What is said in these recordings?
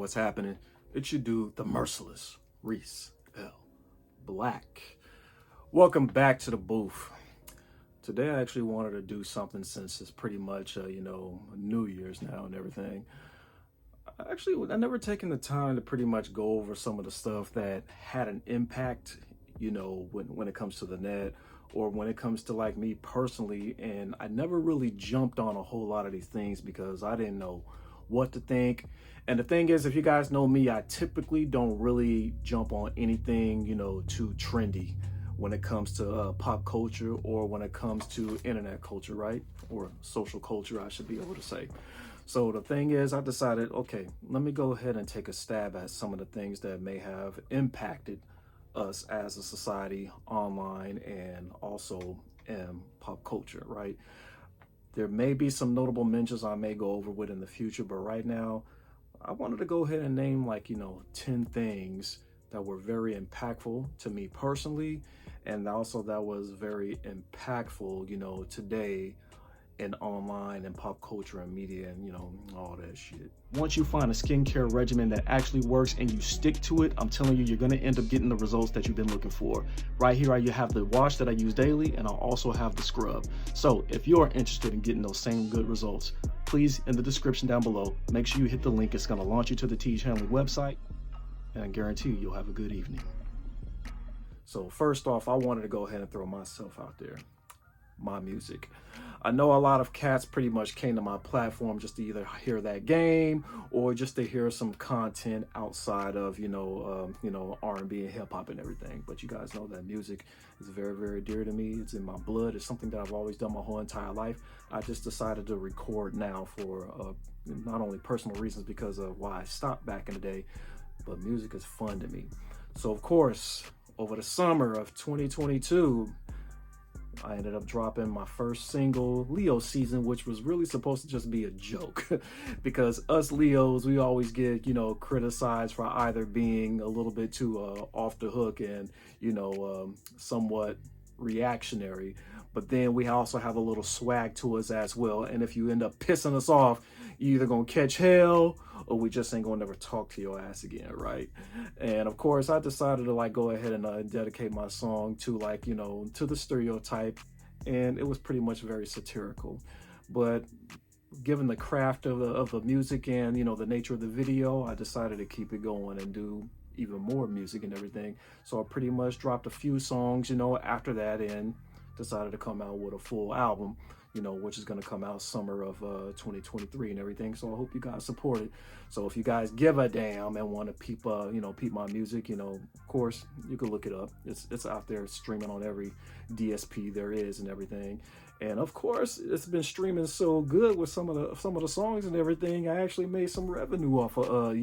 what's happening? It's your dude, the merciless Reese L. Black. Welcome back to the booth. Today I actually wanted to do something since it's pretty much, New Year's now and everything. I never taken the time to pretty much go over some of the stuff that had an impact, when it comes to the net or when it comes to like me personally. And I never really jumped on a whole lot of these things because I didn't know what to think. And the thing is, if you guys know me, I typically don't really jump on anything, too trendy when it comes to pop culture or when it comes to internet culture, right? Or social culture, I should be able to say. So the thing is, I decided, okay, let me go ahead and take a stab at some of the things that may have impacted us as a society online and also in pop culture, right? There may be some notable mentions I may go over with in the future, but right now, I wanted to go ahead and name 10 things that were very impactful to me personally, and also that was very impactful, today in online and pop culture and media and all that shit. Once you find a skincare regimen that actually works and you stick to it, I'm telling you, you're gonna end up getting the results that you've been looking for. Right here, you have the wash that I use daily, and I also have the scrub. So if you're interested in getting those same good results, please, in the description down below, make sure you hit the link. It's gonna launch you to the T Channel website, and I guarantee you'll have a good evening. So first off, I wanted to go ahead and throw myself out there. My music. I know a lot of cats pretty much came to my platform just to either hear that game or just to hear some content outside of R&B and hip hop and everything. But you guys know that music is very, very dear to me. It's in my blood. It's something that I've always done my whole entire life. I just decided to record now for not only personal reasons because of why I stopped back in the day, but music is fun to me. So of course, over the summer of 2022, I ended up dropping my first single, Leo Season, which was really supposed to just be a joke because us Leos, we always get, criticized for either being a little bit too off the hook and, somewhat reactionary. But then we also have a little swag to us as well. And if you end up pissing us off, you either gonna catch hell or we just ain't gonna never talk to your ass again, right? And of course, I decided to go ahead and dedicate my song to to the stereotype, and it was pretty much very satirical. But given the craft of the music and the nature of the video, I decided to keep it going and do even more music and everything. So I pretty much dropped a few songs, after that, and decided to come out with a full album, which is going to come out summer of 2023 and everything. So I hope you guys support it. So if you guys give a damn and want to peep my music, of course, you can look it up. It's out there streaming on every DSP there is and everything. And of course, it's been streaming so good with some of the songs and everything. I actually made some revenue off of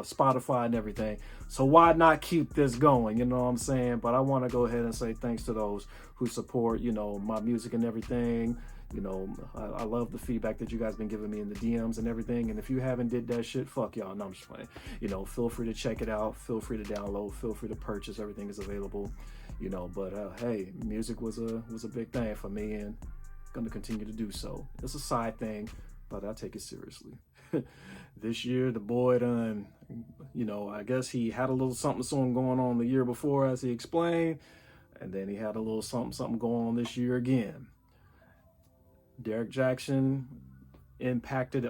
Spotify and everything. So why not keep this going? You know what I'm saying? But I want to go ahead and say thanks to those who support my music and everything. I love the feedback that you guys been giving me in the DMs and everything. And if you haven't did that shit, fuck y'all. No, I'm just playing. Feel free to check it out. Feel free to download. Feel free to purchase. Everything is available. But hey, music was a big thing for me and going to continue to do so. It's a side thing, but I take it seriously. This year, the boy done, I guess he had a little something going on the year before, as he explained, and then he had a little something going on this year again. Derek Jackson impacted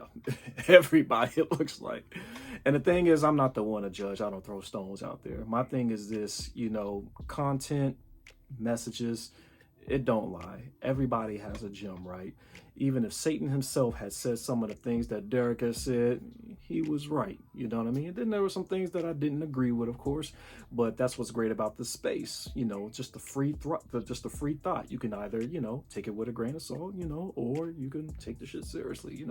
everybody, it looks like. And the thing is, I'm not the one to judge. I don't throw stones out there. My thing is this, content, messages, it don't lie. Everybody has a gem, right? Even if Satan himself had said some of the things that Derek has said, he was right. You know what I mean? And then there were some things that I didn't agree with, of course, but that's what's great about this space. Just a free thought. You can either, take it with a grain of salt, or you can take the shit seriously,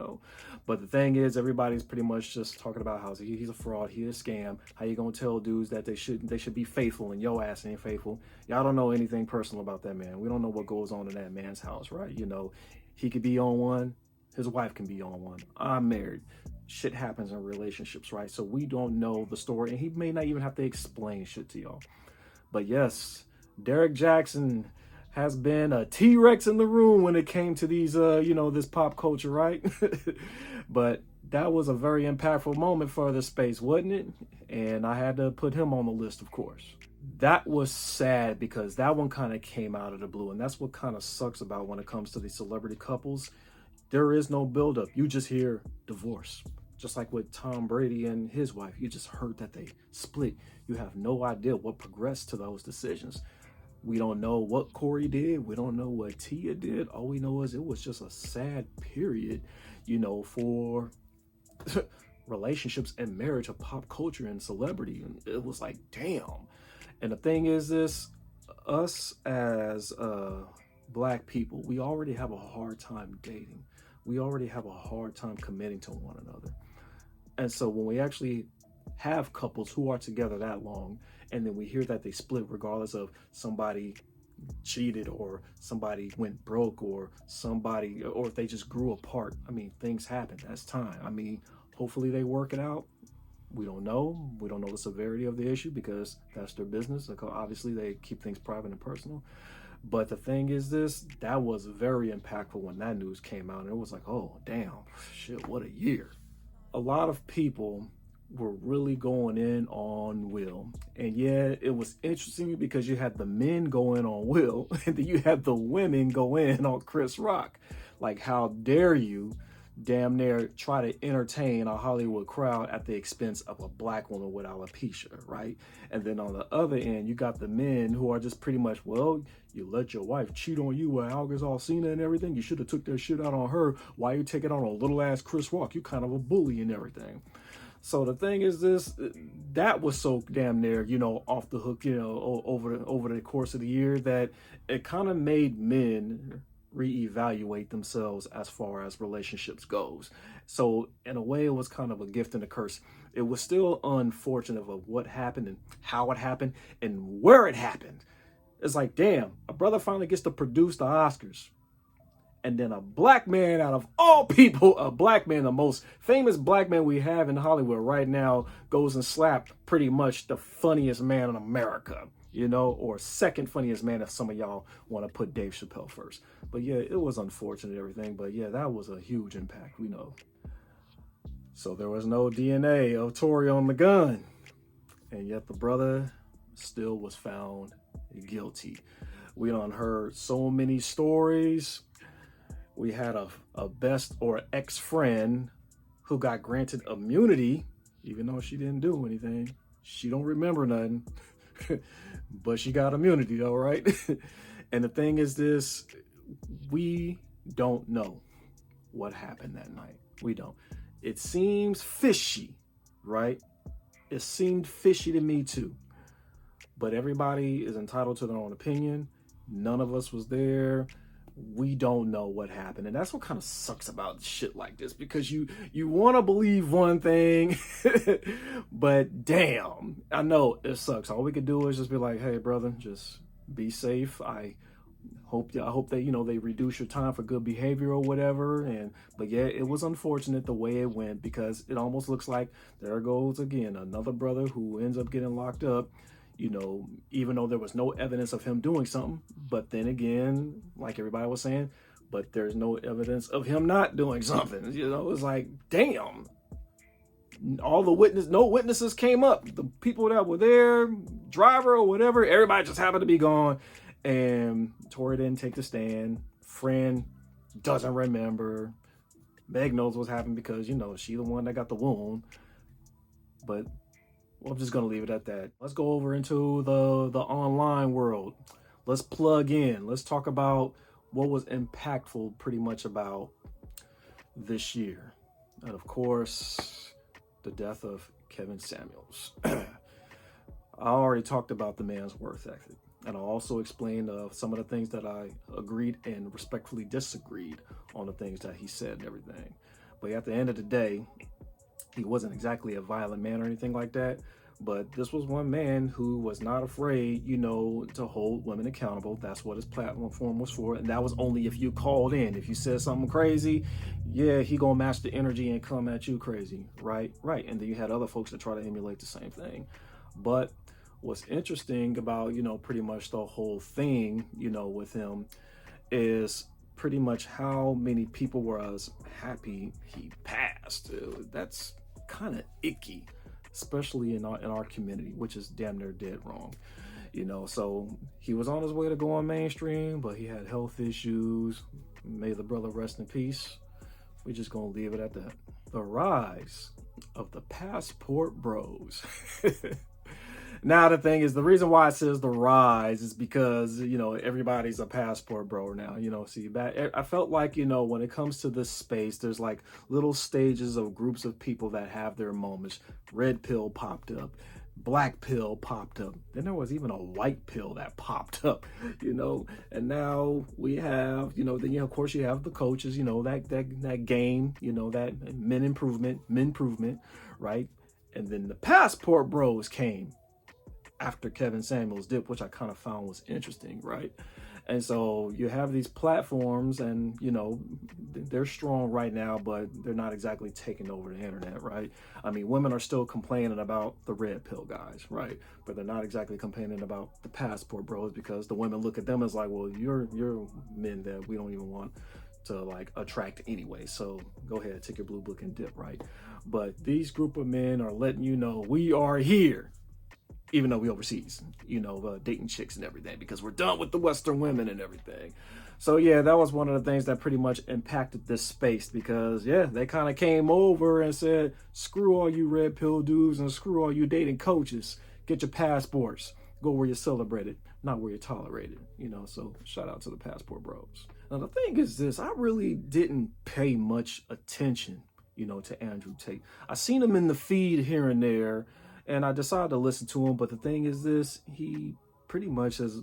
But the thing is, everybody's pretty much just talking about how he's a fraud, he's a scam. How you gonna tell dudes that they should be faithful and your ass ain't faithful? Y'all don't know anything personal about that man. We don't know what goes on in that man's house, right? He could be on one, his wife can be on one. I'm married. Shit happens in relationships, right? So we don't know the story, and he may not even have to explain shit to y'all. But yes, Derek Jackson has been a T-Rex in the room when it came to these, this pop culture, right? But that was a very impactful moment for the space, wasn't it? And I had to put him on the list, of course. That was sad because that one kind of came out of the blue. And that's what kind of sucks about when it comes to these celebrity couples. There is no buildup. You just hear divorce. Just like with Tom Brady and his wife, you just heard that they split. You have no idea what progressed to those decisions. We don't know what Corey did. We don't know what Tia did. All we know is it was just a sad period, you know, for relationships and marriage of pop culture and celebrity. And it was like, damn. And the thing is this, us as Black people, we already have a hard time dating. We already have a hard time committing to one another. And so when we actually have couples who are together that long, and then we hear that they split regardless of somebody cheated or somebody went broke or somebody, or if they just grew apart. I mean, things happen. That's time. I mean, hopefully they work it out. We don't know. We don't know the severity of the issue because that's their business. Obviously, they keep things private and personal. But the thing is this, that was very impactful when that news came out. And it was like, oh, damn, shit, what a year. A lot of people were really going in on Will. And yeah, it was interesting because you had the men going on Will and then you had the women go in on Chris Rock. Like, how dare you damn near try to entertain a Hollywood crowd at the expense of a Black woman with alopecia, right? And then on the other end, you got the men who are just pretty much, well, you let your wife cheat on you with Algazal Cena and everything. You should have took that shit out on her. Why you take it on a little ass Chris Rock? You kind of a bully and everything. So the thing is this, that was so damn near, you know, off the hook, you know, over the course of the year that it kind of made men reevaluate themselves as far as relationships goes. So in a way, it was kind of a gift and a curse. It was still unfortunate of what happened and how it happened and where it happened. It's like, damn, a brother finally gets to produce the Oscars. And then a Black man, out of all people, a Black man, the most famous Black man we have in Hollywood right now, goes and slapped pretty much the funniest man in America, you know, or second funniest man if some of y'all want to put Dave Chappelle first. But yeah, it was unfortunate, everything. But yeah, that was a huge impact, we know. So there was no DNA of Tory on the gun. And yet the brother still was found guilty. We done heard so many stories. We had a best or ex-friend who got granted immunity, even though she didn't do anything. She don't remember nothing, but she got immunity though, right? And the thing is this, we don't know what happened that night. We don't. It seems fishy, right? It seemed fishy to me too. But everybody is entitled to their own opinion. None of us was there. We don't know what happened. And that's what kind of sucks about shit like this, because you want to believe one thing, but damn, I know it sucks. All we could do is just be like, hey, brother, just be safe. I hope that, you know, they reduce your time for good behavior or whatever. But yeah, it was unfortunate the way it went, because it almost looks like there goes again another brother who ends up getting locked up. You know, even though there was no evidence of him doing something, but then again, like everybody was saying, but there's no evidence of him not doing something. You know, it's like, damn, no witnesses came up. The people that were there, driver or whatever, everybody just happened to be gone. And Tori didn't take the stand. Friend doesn't remember. Meg knows what's happened because, you know, she the one that got the wound. But well, I'm just going to leave it at that. Let's go over into the online world. Let's plug in. Let's talk about what was impactful pretty much about this year. And of course, the death of Kevin Samuels. I already talked about the man's work ethic. And I also explained some of the things that I agreed and respectfully disagreed on the things that he said and everything. But at the end of the day, he wasn't exactly a violent man or anything like that, but this was one man who was not afraid, you know, to hold women accountable. That's what his platform was for. And that was only if you called in. If you said something crazy, yeah, he gonna match the energy and come at you crazy, right? Right. And then you had other folks that try to emulate the same thing. But what's interesting about, you know, pretty much the whole thing, you know, with him is pretty much how many people were as happy he passed. That's kind of icky, especially in our community, which is damn near dead wrong. So he was on his way to going mainstream, but he had health issues. May the brother rest in peace. We're just gonna leave it at that. The rise of the passport bros. Now the thing is, the reason why it says the rise is because, everybody's a passport bro now. See, I felt like, when it comes to this space, there's like little stages of groups of people that have their moments. Red pill popped up. Black pill popped up. Then there was even a white pill that popped up, and now we have, then of course you have the coaches, that game, that men improvement, right? And then the passport bros came after Kevin Samuels dip, which I kind of found was interesting, right? And so you have these platforms and, they're strong right now, but they're not exactly taking over the internet, right? I mean, women are still complaining about the red pill guys, right? But they're not exactly complaining about the passport bros, because the women look at them as like, well, you're men that we don't even want to like attract anyway. So go ahead, take your blue book and dip, right? But these group of men are letting you know we are here. Even though we overseas, dating chicks and everything, because we're done with the Western women and everything. So yeah, that was one of the things that pretty much impacted this space, because they kind of came over and said, screw all you red pill dudes and screw all you dating coaches. Get your passports. Go where you're celebrated, not where you're tolerated. So shout out to the passport bros. Now the thing is this, I really didn't pay much attention, to Andrew Tate. I seen him in the feed here and there, and I decided to listen to him. But the thing is this, he pretty much has,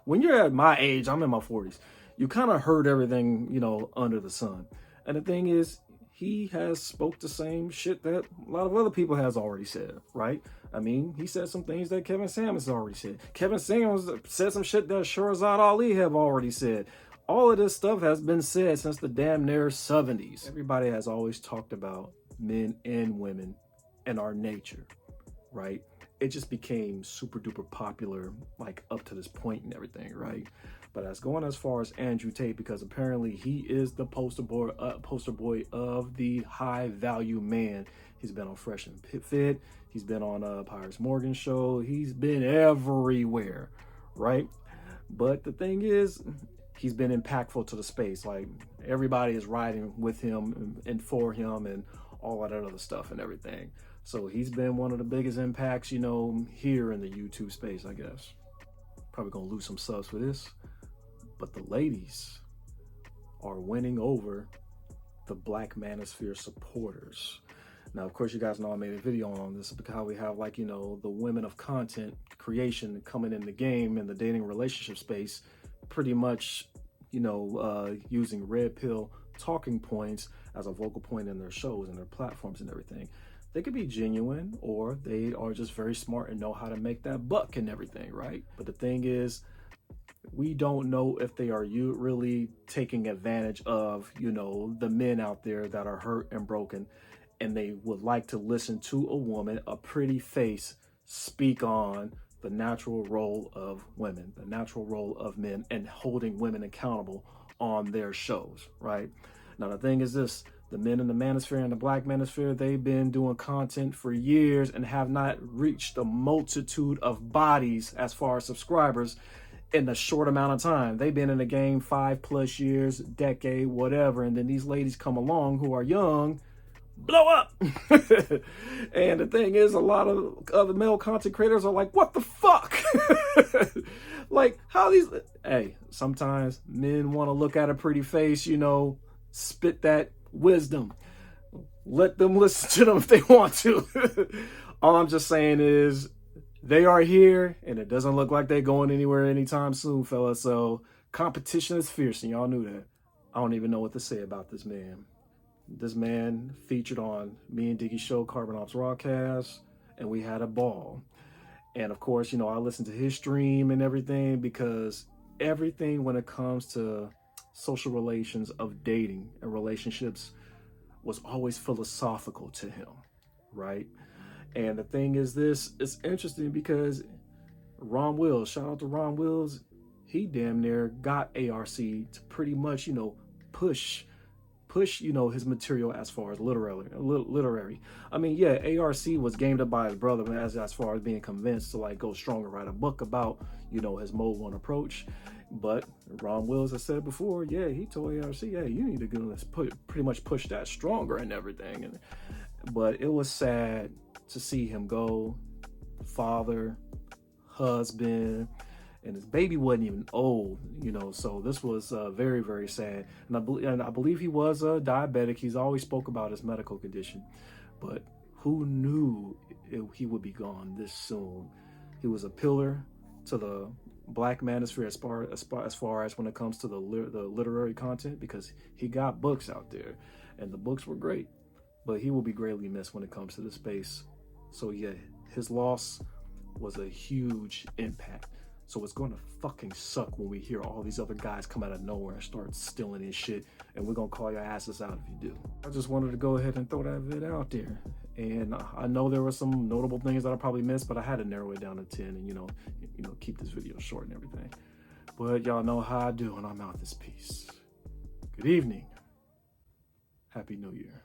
when you're at my age, I'm in my 40s, you kind of heard everything, under the sun. And the thing is, he has spoke the same shit that a lot of other people has already said, right? I mean, he said some things that Kevin Samuels already said. Kevin Samuels said some shit that Shahrazad Ali have already said. All of this stuff has been said since the damn near 70s. Everybody has always talked about men and women and our nature, right? It just became super duper popular, like up to this point and everything, right? But as going as far as Andrew Tate, because apparently he is the poster boy of the high value man. He's been on Fresh and Fit. He's been on Piers Morgan show. He's been everywhere, right? But the thing is, he's been impactful to the space. Like everybody is riding with him and for him and all that other stuff and everything. So he's been one of the biggest impacts, here in the YouTube space, I guess. Probably gonna lose some subs for this, but the ladies are winning over the Black Manosphere supporters. Now, of course, you guys know I made a video on this, because how we have the women of content creation coming in the game in the dating relationship space, pretty much, using red pill talking points as a vocal point in their shows and their platforms and everything. They could be genuine, or they are just very smart and know how to make that buck and everything, right? But the thing is, we don't know if they are really taking advantage of, the men out there that are hurt and broken, and they would like to listen to a woman, a pretty face, speak on the natural role of women, the natural role of men, and holding women accountable on their shows, right? Now, the thing is this, the men in the manosphere and the Black manosphere, they've been doing content for years and have not reached a multitude of bodies as far as subscribers in a short amount of time. They've been in the game 5+ years, decade, whatever. And then these ladies come along who are young, blow up. And the thing is, a lot of other male content creators are like, what the fuck? Like, how these, hey, sometimes men want to look at a pretty face, spit that wisdom. Let them listen to them if they want to. All I'm just saying is they are here, and it doesn't look like they're going anywhere anytime soon, fellas. So competition is fierce, and y'all knew that. I don't even know what to say about this man. This man featured on me and Diggy's show, Carbon Ops Rawcast, and we had a ball. And of course, I listened to his stream and everything, because everything when it comes to social relations of dating and relationships was always philosophical to him, right? And the thing is this, it's interesting because Ron Wills, shout out to Ron Wills, he damn near got ARC to pretty much, push his material as far as literary. I mean, yeah, ARC was gamed up by his brother as far as being convinced to like go strong and write a book about, his Mode 1 approach. But Ron Wills, I said before, yeah, he told ARC, yeah, you need to go pretty much push that stronger and everything. But it was sad to see him go, father, husband, and his baby wasn't even old, so this was very, very sad. And I believe he was diabetic. He's always spoke about his medical condition, but who knew he would be gone this soon? He was a pillar to the Black manosphere as far as when it comes to the literary content, because he got books out there, and the books were great. But he will be greatly missed when it comes to the space. So yeah, his loss was a huge impact. So it's going to fucking suck when we hear all these other guys come out of nowhere and start stealing his shit, and we're going to call your asses out if you do. I just wanted to go ahead and throw that vid out there. And I know there were some notable things that I probably missed, but I had to narrow it down to 10 and, keep this video short and everything. But y'all know how I do, and I'm out this piece. Good evening. Happy New Year.